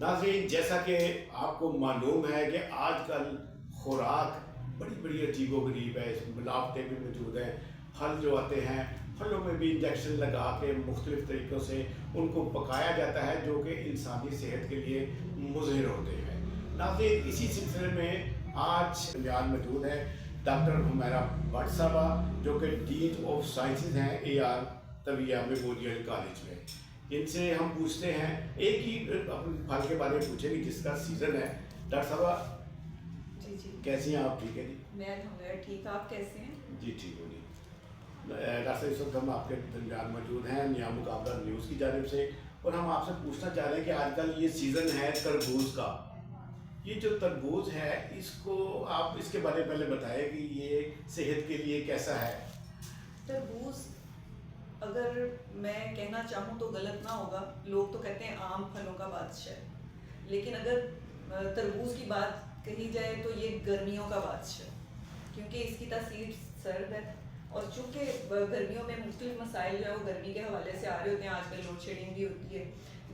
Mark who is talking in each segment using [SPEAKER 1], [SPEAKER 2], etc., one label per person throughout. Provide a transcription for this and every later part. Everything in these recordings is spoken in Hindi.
[SPEAKER 1] नाज़रीन, जैसा कि आपको मालूम है कि आजकल खुराक बड़ी बड़ी अजीबोगरीब है, इसमें मिलावटें भी मौजूद हैं। फल जो आते हैं, फलों में भी इंजेक्शन लगा के मुख्तलिफ़ तरीक़ों से उनको पकाया जाता है, जो कि इंसानी सेहत के लिए मुज़र होते हैं। नाज़रीन, इसी सिलसिले में आज दरमियान मौजूद है डॉक्टर हुमैरा भट्ट साहबा, जो कि डीन ऑफ साइंसेज हैं AR तविया मेमोरियल कॉलेज में। इनसे हम पूछते हैं, एक ही अपने फल के बारे में पूछेंगे जिसका सीज़न है। डॉक्टर साहबा
[SPEAKER 2] जी
[SPEAKER 1] कैसी हैं आप? ठीक है जी,
[SPEAKER 2] मैं अल्हम्दुलिल्लाह ठीक। आप कैसे हैं?
[SPEAKER 1] जी ठीक हो जी। डॉक्टर साहब, इस वक्त हम आपके दरमियान मौजूद हैं नया मुकाबला न्यूज़ की जानिब से, और हम आपसे पूछना चाह रहे हैं कि आजकल ये सीज़न है तरबूज का। ये जो तरबूज है, इसको आप इसके बारे में पहले बताएं कि ये सेहत के लिए कैसा है।
[SPEAKER 2] तरबूज, अगर मैं कहना चाहूँ तो गलत ना होगा। लोग तो कहते हैं आम फलों का बादशाह, लेकिन अगर तरबूज की बात कही जाए तो ये गर्मियों का बादशाह, क्योंकि इसकी तासीर सर्द है। और चूँकि गर्मियों में मुख्तलिफ मसाइल जो है वो गर्मी के हवाले से आ रहे होते हैं। आजकल लोड शेडिंग भी होती है,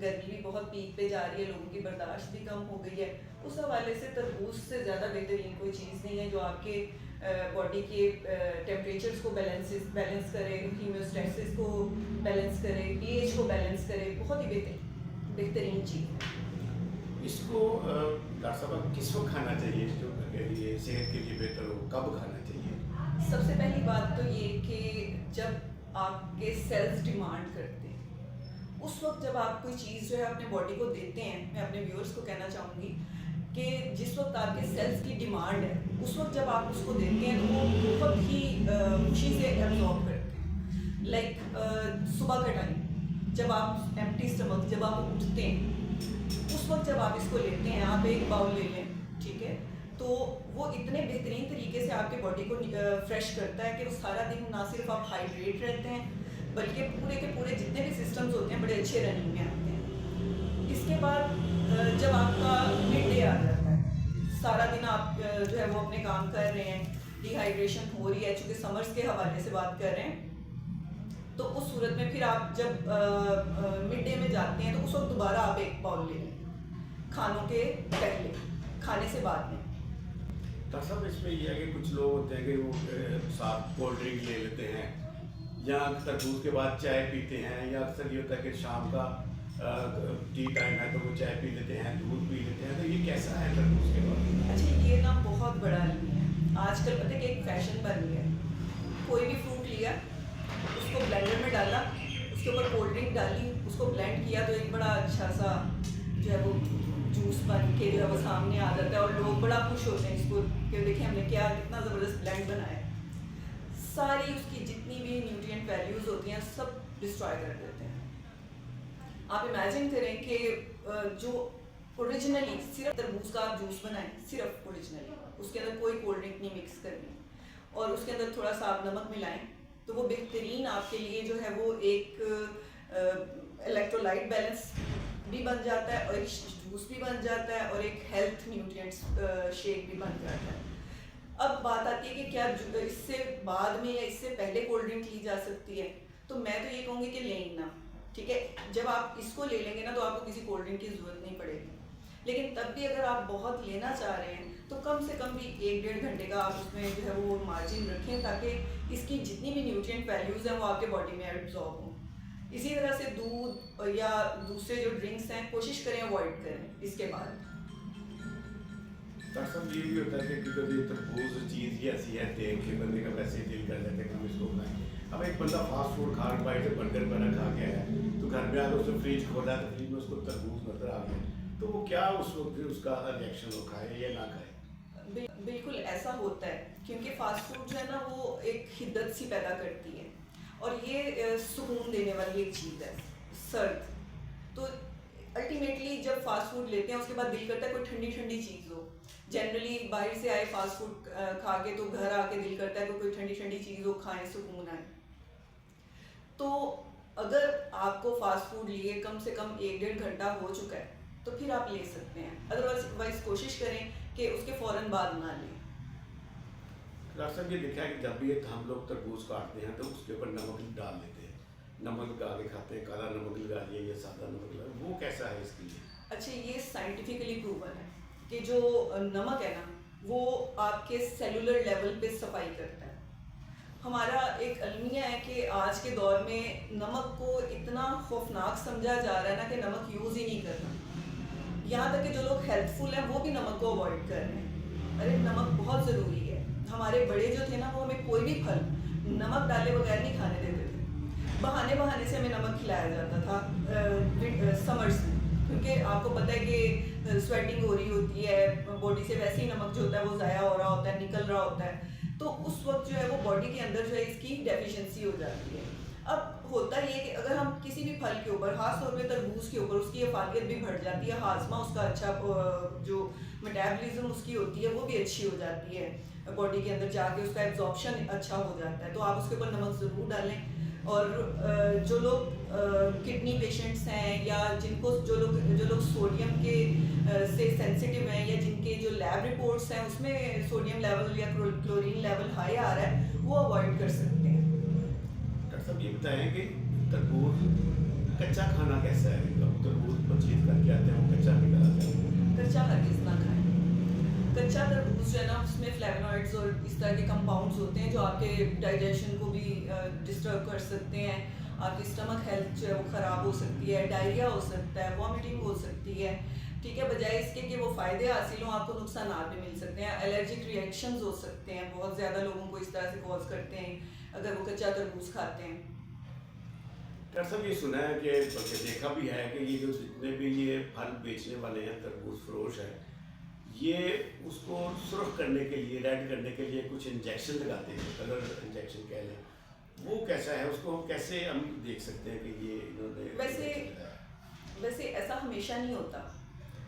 [SPEAKER 2] गर्मी भी बहुत पीक पे जा रही है, लोगों की बर्दाश्त भी कम हो गई है। उस हवाले से तरबूज से ज़्यादा बेहतरीन कोई चीज़ नहीं है जो आपके बॉडी के टेम्परेचर्स को बैलेंस करे, हीमोस्टेसिस को बैलेंस करे, pH को बैलेंस करे। बहुत ही बेहतरीन चीज़ है।
[SPEAKER 1] इसको डॉक्टर साहब किस वक्त खाना चाहिए जो के लिए सेहत के लिए बेहतर हो? कब खाना चाहिए?
[SPEAKER 2] सबसे पहली बात तो ये कि जब आपके सेल्स डिमांड करते हैं, उस वक्त जब आप कोई चीज़ जो है अपने बॉडी को देते हैं, मैं अपने व्यूअर्स को कहना चाहूँगी कि जिस वक्त आपके सेल्स की डिमांड है, उस वक्त जब आप उसको देते हैं तो वो बहुत ही खुशी से एब्जॉर्ब करते हैं। लाइक सुबह का टाइम जब आप एम्प्टी स्टमक जब आप उठते हैं, उस वक्त जब आप इसको लेते हैं, आप एक बाउल ले लें, ठीक है, तो वो इतने बेहतरीन तरीके से आपके बॉडी को फ्रेश करता है कि वो सारा दिन ना सिर्फ आप हाइड्रेट रहते हैं, बल्कि पूरे के पूरे जितने भी सिस्टम्स होते हैं बड़े अच्छे रनिंग में आते हैं। इसके बाद जब आपका मिड डे आ जाता है, सारा दिन आप जो है वो अपने काम कर रहे हैं, डिहाइड्रेशन हो रही है, चूँकि समर्स के हवाले से बात कर रहे हैं, तो उस सूरत में फिर आप जब मिड डे में जाते हैं तो उस वक्त दोबारा आप एक बाउल ले लें, खानों के पहले, खाने से बाद में।
[SPEAKER 1] डॉक्टर साहब, इसमें यह है कि कुछ लोग होते हैं कि वो साथ कोल्ड ड्रिंक ले लेते हैं, या तरबूज के बाद चाय पीते हैं, या अक्सर ये होता है कि शाम का टी टाइम है तो वो चाय पी लेते हैं, दूध पी लेते हैं। तो ये कैसा है तरबूज के बाद?
[SPEAKER 2] अच्छा, ये ना बहुत बड़ा नहीं है। आजकल पता है कि एक फैशन बन गया है। कोई भी फ्रूट लिया, उसको ब्लेंडर में डाला, उसके ऊपर कोल्ड ड्रिंक डाली, उसको ब्लेंड किया, तो एक बड़ा अच्छा सा जो है वो जूस बन के जो है वो सामने आ जाता है, और लोग बड़ा खुश होते हैं इसको कि देखिए हमने क्या कितना ज़बरदस्त ब्लेंड बनाया है। सारी उसकी जितनी भी न्यूट्रिएंट वैल्यूज़ होती हैं सब डिस्ट्रॉय कर देते हैं। आप इमेजिन करें कि जो ओरिजिनली सिर्फ तरबूज का आप जूस बनाएं, सिर्फ ओरिजिनली उसके अंदर कोई कोल्ड ड्रिंक नहीं मिक्स करनी, और उसके अंदर थोड़ा सा आप नमक मिलाएं, तो वो बेहतरीन आपके लिए जो है वो एक इलेक्ट्रोलाइट बैलेंस भी बन जाता है, और एक जूस भी बन जाता है, और एक हेल्थ न्यूट्रिएंट्स शेक भी बन जाता है। अब बात आती है कि क्या इससे बाद में या इससे पहले कोल्ड ड्रिंक ली जा सकती है, तो मैं तो ये कहूँगी कि लें ना, ठीक है। जब आप इसको ले लेंगे ना तो आपको किसी कोल्ड ड्रिंक की ज़रूरत नहीं पड़ेगी, लेकिन तब भी अगर आप बहुत लेना चाह रहे हैं तो कम से कम भी 1-1.5 घंटे का आप उसमें जो है वो मार्जिन रखें, ताकि इसकी जितनी भी न्यूट्रिएंट वैल्यूज़ हैं वो आपके बॉडी में एब्जॉर्ब हों। इसी तरह से दूध या दूसरे जो ड्रिंक्स हैं कोशिश करें अवॉइड करें इसके बाद।
[SPEAKER 1] डॉक्टर साहब, ये भी होता है कि कभी तरबूज चीज़ ही ऐसी है देख के बंदे का वैसे ही दिल कर जाता है कि हम इसको बनाएं। अब एक बंदा फास्ट फूड खा के बाहर से बर्गर बना खा के आया, तो घर में आकर उसने फ्रिज खोला तो फ्रिज में उसको तरबूज नजर आ गया, तो वो क्या उस वक्त फिर उसका रिएक्शन हो, खाए या ना खाए?
[SPEAKER 2] बिल्कुल ऐसा होता है, क्योंकि फास्ट फूड जो है ना वो एक हिद्दत सी पैदा करती है, और ये सुकून देने वाली एक चीज़ है सर्द। तो अल्टीमेटली जब फास्ट फूड लेते हैं उसके बाद दिल करता है कोई ठंडी ठंडी चीज़ हो। जनरली बाहर से आए फास्ट फूड खा के तो घर आके दिल करता है कि कोई ठंडी ठंडी चीज़ हो, खाएं, सुकून आए। तो अगर आपको फास्ट फूड लिए कम से कम 1-1.5 घंटा हो चुका है तो फिर आप ले सकते हैं, अदरवाइज कोशिश करें कि उसके फ़ौरन बाद ना लें।
[SPEAKER 1] डॉक्टर साहब, ये देखा है कि जब भी हम लोग तरबूज काटते हैं तो उसके ऊपर नमक डाल देते हैं, नमक लगा के खाते हैं, काला नमक लगा लिया या सादा नमक लगा, वो कैसा है इसके लिए?
[SPEAKER 2] अच्छा, ये साइंटिफिकली प्रूवन है कि जो नमक है ना, वो आपके सेलुलर लेवल पे सफाई करता है। हमारा एक अलमिया है कि आज के दौर में नमक को इतना खौफनाक समझा जा रहा है ना कि नमक यूज़ ही नहीं करना। यहाँ तक कि जो लोग हेल्थफुल हैं वो भी नमक को अवॉइड कर रहे हैं। अरे नमक बहुत ज़रूरी है। हमारे बड़े जो थे ना, वो हमें कोई भी फल नमक डाले बगैर नहीं खाने देते थे। बहाने बहाने से हमें नमक खिलाया जाता था समर्स में, क्योंकि आपको पता है कि स्वेटिंग हो रही होती है, बॉडी से वैसे ही नमक जो होता है वो ज़ाया हो रहा होता है, निकल रहा होता है, तो उस वक्त जो है वो बॉडी के अंदर जो है इसकी डेफिशिएंसी हो जाती है। अब होता ये है कि अगर हम किसी भी फल के ऊपर, खास तौर पे तरबूज के ऊपर, उसकी अफादियत भी बढ़ जाती है, हाजमा उसका अच्छा, जो मेटाबॉलिज्म उसकी होती है वो भी अच्छी हो जाती है, बॉडी के अंदर जाके उसका एब्जॉर्प्शन अच्छा हो जाता है। तो आप उसके ऊपर नमक ज़रूर डालें। और जो लोग किडनी पेशेंट्स हैं, या जो लोग सोडियम के से सेंसिटिव हैं, या जिनके जो लैब रिपोर्ट्स हैं उसमें सोडियम लेवल या क्लोरीन लेवल हाई आ रहा है, वो अवॉइड कर सकते हैं।
[SPEAKER 1] डॉक्टर साहब ये बताएं कि तरबूज कच्चा खाना कैसा है? मतलब तरबूज परचेज करके आते हैं, वो कच्चा निकल आता है।
[SPEAKER 2] कच्चा हरगिज़ ना खाएं। कच्चा तरबूज जो है ना, उसमें फ्लेवोनॉइड्स और इस तरह के कंपाउंड्स होते हैं जो आपके डाइजेशन को भी डिस्टर्ब कर सकते हैं। आपकी स्टमक हेल्थ जो है वो ख़राब हो सकती है, डायरिया हो सकता है, वॉमिटिंग हो सकती है। ठीक है, बजाय इसके कि वो फ़ायदे हासिल हों, आपको नुकसानात भी मिल सकते हैं। एलर्जिक रिएक्शंस हो सकते हैं, बहुत ज़्यादा लोगों को इस तरह से कॉज करते हैं अगर वो कच्चा तरबूज खाते हैं।
[SPEAKER 1] डॉक्टर साहब ये सुना है कि बल्कि देखा भी है कि ये जो जितने भी ये फल बेचने वाले हैं, तरबूज फरोश है, ये उसको सुर्ख करने के लिए, रेड करने के लिए कुछ इंजेक्शन लगाते हैं, कलर इंजेक्शन कह लें। वो कैसा है, उसको हम कैसे हम देख सकते हैं कि ये इन्होंने
[SPEAKER 2] वैसे ऐसा हमेशा नहीं होता,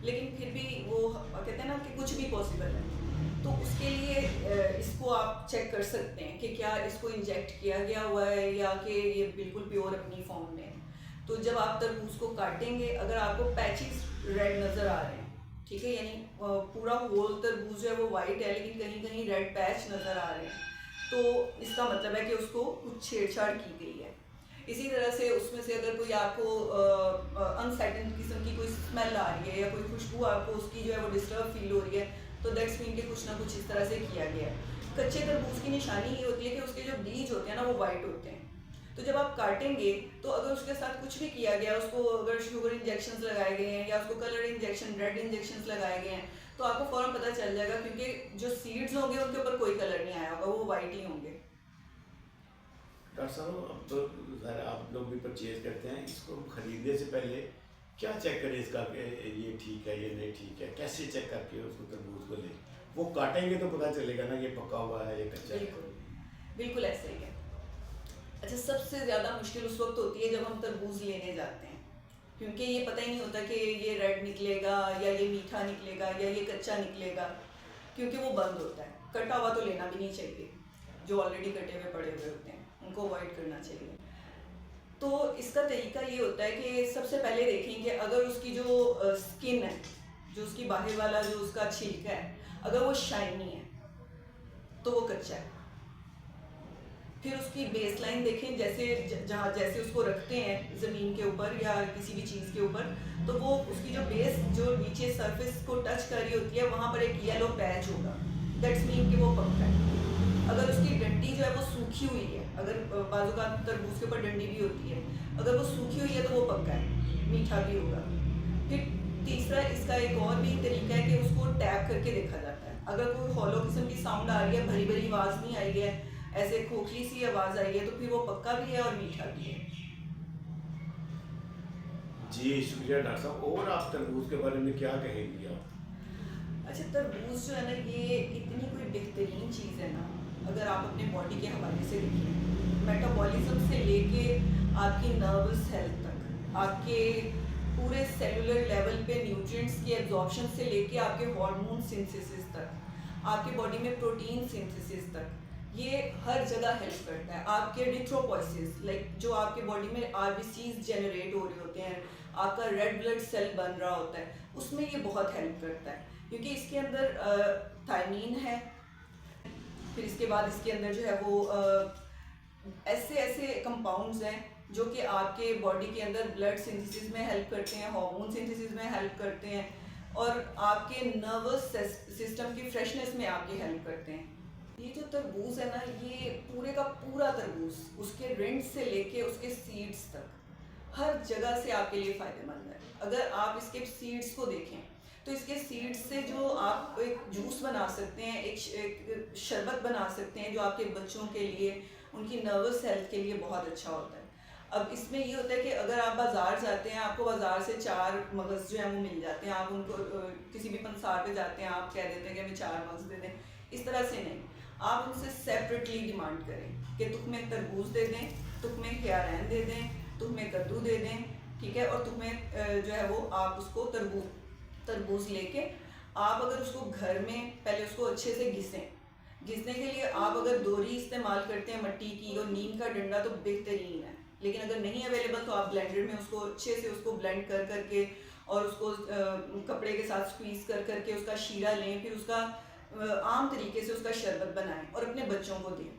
[SPEAKER 2] लेकिन फिर भी वो कहते हैं ना कि कुछ भी पॉसिबल है। तो उसके लिए इसको आप चेक कर सकते हैं कि क्या इसको इंजेक्ट किया गया हुआ है या कि ये बिल्कुल प्योर अपनी फॉर्म में है। तो जब आप तरबूज को काटेंगे, अगर आपको पैचेस रेड नज़र आ रहे हैं, ठीक है, यानी पूरा होल तरबूज है वो वाइट है लेकिन कहीं कहीं रेड पैच नज़र आ रहे हैं, तो इसका मतलब है कि उसको कुछ छेड़छाड़ की गई है। इसी तरह से उसमें से अगर कोई आपको अनसर्टेन किस्म की कोई स्मेल आ रही है या कोई खुशबू आपको उसकी जो है वो डिस्टर्ब फील हो रही है, तो दैट्स मीन कि कुछ ना कुछ इस तरह से किया गया है। कच्चे तरबूज की निशानी ये होती है कि उसके जो बीज होते हैं ना वो वाइट होते हैं। तो जब आप काटेंगे तो अगर उसके साथ कुछ भी किया गया, उसको अगर शुगर इंजेक्शंस लगाए गए हैं या उसको कलर इंजेक्शन, रेड इंजेक्शंस लगाए गए हैं, तो आपको फ़ौरन पता चल जाएगा, क्योंकि जो सीड्स होंगे उनके ऊपर कोई कलर नहीं आया होगा, वो वाइट ही होंगे।
[SPEAKER 1] डॉक्टर साहब अब तो ज़रा आप लोग भी परचेज करते हैं, इसको खरीदने से पहले क्या चेक करें इसका कि ये ठीक है, ये नहीं ठीक है? कैसे चेक करके उसको तरबूज को लें? वो काटेंगे तो पता चलेगा ना ये पका हुआ है, ये कच्चा है।
[SPEAKER 2] बिल्कुल बिल्कुल ऐसे ही है। अच्छा, सबसे ज़्यादा मुश्किल उस वक्त होती है जब हम तरबूज लेने जाते हैं, क्योंकि ये पता ही नहीं होता कि ये रेड निकलेगा या ये मीठा निकलेगा या ये कच्चा निकलेगा, क्योंकि वो बंद होता है। कटा हुआ तो लेना भी नहीं चाहिए, जो ऑलरेडी कटे हुए पड़े हुए होते हैं उनको अवॉइड करना चाहिए। तो इसका तरीका ये होता है कि सबसे पहले देखें कि अगर उसकी जो स्किन है, जो उसकी बाहर वाला जो उसका छिलका है, अगर वो शाइनी है तो वो कच्चा है। फिर उसकी बेस लाइन देखें, जैसे जहाँ जैसे उसको रखते हैं ज़मीन के ऊपर या किसी भी चीज़ के ऊपर, तो वो उसकी जो बेस जो नीचे सरफेस को टच कर रही होती है, वहाँ पर एक येलो पैच होगा, दैट्स मीन कि वो पक्का है। अगर उसकी डंडी जो है वो सूखी हुई है, अगर बाजू का तरबूज के ऊपर डंडी भी होती है, अगर वो सूखी हुई है तो वो पक्का है, मीठा भी होगा। फिर तीसरा इसका एक और भी तरीका है कि उसको टैप करके देखा जाता है। अगर कोई हॉलो किस्म की साउंड आ रही है, भरी भरी आवाज़ नहीं आई है, ऐसे खोखली सी आवाज़ आई है, तो फिर वो पक्का भी है और मीठा भी है।
[SPEAKER 1] जी शुक्रिया डॉक्टर साहब। और आप तरबूज के बारे में क्या कहेंगी आप?
[SPEAKER 2] अच्छा, तरबूज जो है ना, ये इतनी कोई बेहतरीन चीज़ है ना, अगर आप अपने बॉडी के हवाले से देखें, मेटाबॉलिज्म से लेके आपकी नर्वस हेल्थ तक, आपके पूरे सेलुलर लेवल पे न्यूट्रिएंट्स की एब्जॉर्प्शन से लेके आपके हार्मोन सिंथेसिस तक, आपकी बॉडी में प्रोटीन सिंथेसिस तक, ये हर जगह हेल्प करता है। आपके एरिथ्रोपोइसिस, लाइक जो आपके बॉडी में आरबीसीज जनरेट हो रहे होते हैं, आपका रेड ब्लड सेल बन रहा होता है, उसमें ये बहुत हेल्प करता है, क्योंकि इसके अंदर थायमीन है। फिर इसके बाद इसके अंदर जो है वो ऐसे ऐसे कंपाउंड्स हैं जो कि आपके बॉडी के अंदर ब्लड सिंथेसिस में हेल्प करते हैं, हार्मोन सिंथेसिस में हेल्प करते हैं और आपके नर्वस सिस्टम की फ्रेशनेस में आपकी हेल्प करते हैं। ये जो तरबूज है ना, ये पूरे का पूरा तरबूज, उसके रिंड से लेके उसके सीड्स तक हर जगह से आपके लिए फ़ायदेमंद है। अगर आप इसके सीड्स को देखें तो इसके सीड्स से जो आप एक जूस बना सकते हैं, एक शरबत बना सकते हैं जो आपके बच्चों के लिए, उनकी नर्वस हेल्थ के लिए बहुत अच्छा होता है। अब इसमें ये होता है कि अगर आप बाज़ार जाते हैं, आपको बाज़ार से 4 मगज़ जो है वो मिल जाते हैं, आप उनको किसी भी पंसार पे जाते हैं, आप कह देते हैं कि हमें 4 मगज़ दे दें। इस तरह से नहीं, आप उनसे सेपरेटली डिमांड करें कि तुम्हें तरबूज दे दें, तुम्हें ख्यारैन दे दें, तुम्हें कद्दू दे दें, ठीक है, और तुम्हें जो है वो आप उसको तरबूज लेके आप अगर उसको घर में पहले उसको अच्छे से घिसने के लिए आप अगर दोरी इस्तेमाल करते हैं मट्टी की और नीम का डंडा तो बेहतरीन है, लेकिन अगर नहीं अवेलेबल तो आप ब्लेंडर में उसको अच्छे से उसको ब्लेंड कर करके और उसको कपड़े के साथ स्क्वीज़ कर करके उसका शीरा लें, फिर उसका आम तरीके से उसका शरबत बनाएं और अपने बच्चों को दें।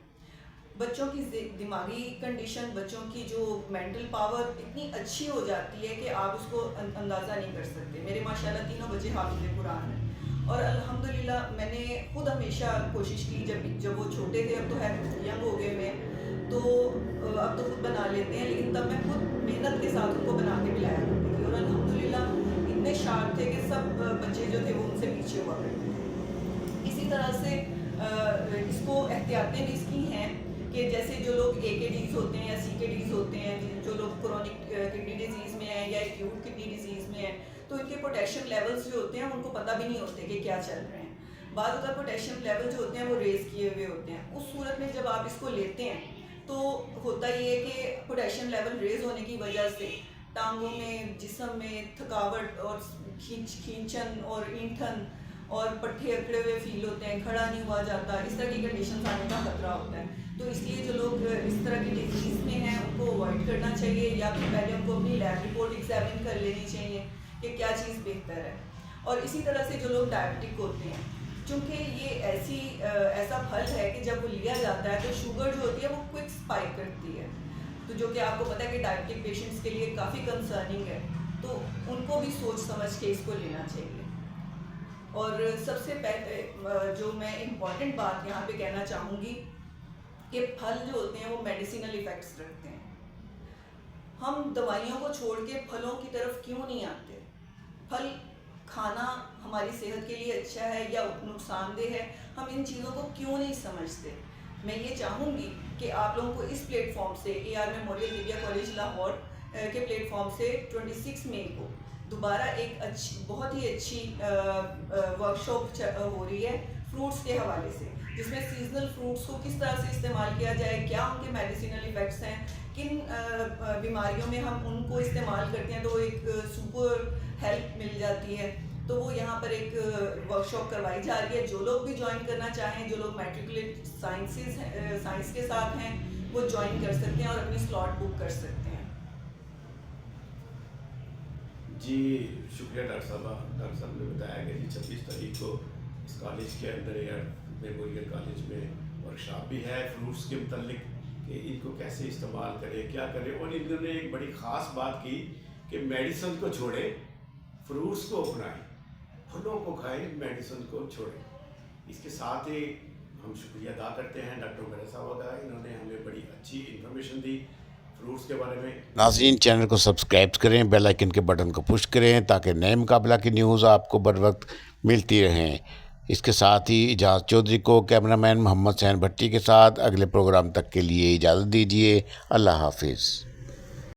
[SPEAKER 2] बच्चों की दिमागी कंडीशन, बच्चों की जो मेंटल पावर इतनी अच्छी हो जाती है कि आप उसको अंदाज़ा नहीं कर सकते। मेरे माशाल्लाह तीनों बच्चे हाफिज़ कुरान हैं और अल्हम्दुलिल्लाह मैंने खुद हमेशा कोशिश की, जब वो छोटे थे, अब तो है यंग हो गए हुए हैं, तो अब तो खुद बना लेते हैं, लेकिन तब मैं खुद मेहनत के साथ उनको बना के पिलाया करती थी और अल्हम्दुलिल्लाह इतने शार्प थे कि सब बच्चे जो थे वो उनसे पीछे हुआ करते थे। इसी तरह से इसको एहतियातें भी इसकी हैं कि जैसे जो लोग AKDs होते हैं या CKDs होते हैं, जो लोग क्रोनिक किडनी डिजीज़ में हैं या एक्यूट किडनी डिजीज़ में हैं, तो इनके पोटेशियम लेवल्स जो होते हैं उनको पता भी नहीं होते कि क्या चल रहे हैं। बाद अगर पोटेशियम लेवल जो होते हैं वो रेज़ किए हुए होते हैं। उस सूरत में जब आप इसको लेते हैं तो होता ये है कि पोटेशियम लेवल रेज़ होने की वजह से टांगों में, जिस्म में थकावट और खींचन और ईंठन और पट्टे अकड़े हुए फील होते हैं, खड़ा नहीं हुआ जाता, इस तरह की कंडीशन आने का खतरा होता है। तो इसलिए जो लोग इस तरह की डिजीज़ में हैं उनको अवॉइड करना चाहिए या फिर पहले उनको अपनी लैब रिपोर्ट एग्जामिन कर लेनी चाहिए कि क्या चीज़ बेहतर है। और इसी तरह से जो लोग डायबिटिक होते हैं, चूँकि ये ऐसा फल है कि जब वो लिया जाता है तो शुगर जो होती है वो क्विक स्पाइक करती है, तो जो कि आपको पता है कि डायबिटिक पेशेंट्स के लिए काफ़ी कंसर्निंग है, तो उनको भी सोच समझ के इसको लेना चाहिए। और सबसे पहले जो मैं इम्पॉर्टेंट बात यहाँ पे कहना चाहूँगी कि फल जो होते हैं वो मेडिसिनल इफ़ेक्ट्स रखते हैं। हम दवाइयों को छोड़ के फलों की तरफ क्यों नहीं आते? फल खाना हमारी सेहत के लिए अच्छा है या नुकसानदेह है, हम इन चीज़ों को क्यों नहीं समझते? मैं ये चाहूँगी कि आप लोगों को इस प्लेटफॉर्म से AR memorial media college Lahore के प्लेटफॉर्म से 26 मई को दोबारा एक बहुत ही अच्छी वर्कशॉप हो रही है फ्रूट्स के हवाले से, जिसमें सीजनल फ्रूट्स को किस तरह से इस्तेमाल किया जाए, क्या उनके मेडिसिनल इफ़ेक्ट्स हैं, किन बीमारियों में हम उनको इस्तेमाल करते हैं तो एक सुपर हेल्प मिल जाती है। तो वो यहाँ पर एक वर्कशॉप करवाई जा रही है। जो लोग भी ज्वाइन करना चाहें, जो लोग मैट्रिकुलेट साइंस के साथ हैं, वो ज्वाइन कर सकते हैं और अपनी स्लॉट बुक कर सकते हैं।
[SPEAKER 1] जी शुक्रिया डॉक्टर साहब ने बताया कि 26 तारीख को इस कॉलेज के अंदर AR मेमोरियल कॉलेज में वर्कशॉप भी है फ्रूट्स के मतलब कि इनको कैसे इस्तेमाल करें, क्या करें। और इन्होंने एक बड़ी ख़ास बात की कि मेडिसिन को छोड़ें, फ्रूट्स को अपनाएं, फलों को खाएं, मेडिसिन को छोड़ें। इसके साथ ही हम शुक्रिया अदा करते हैं डॉक्टर उमैर साहब का, इन्होंने हमें बड़ी अच्छी इन्फॉर्मेशन दी फ्रूट्स के बारे में।
[SPEAKER 3] नाज़रीन, चैनल को सब्सक्राइब करें, बेल आइकन के बटन को पुश करें ताकि नए मुकाबला की न्यूज़ आपको बर वक्त मिलती रहें। इसके साथ ही इजाज़ चौधरी को कैमरामैन मोहम्मद सैन भट्टी के साथ अगले प्रोग्राम तक के लिए इजाज़त दीजिए। अल्लाह हाफिज़।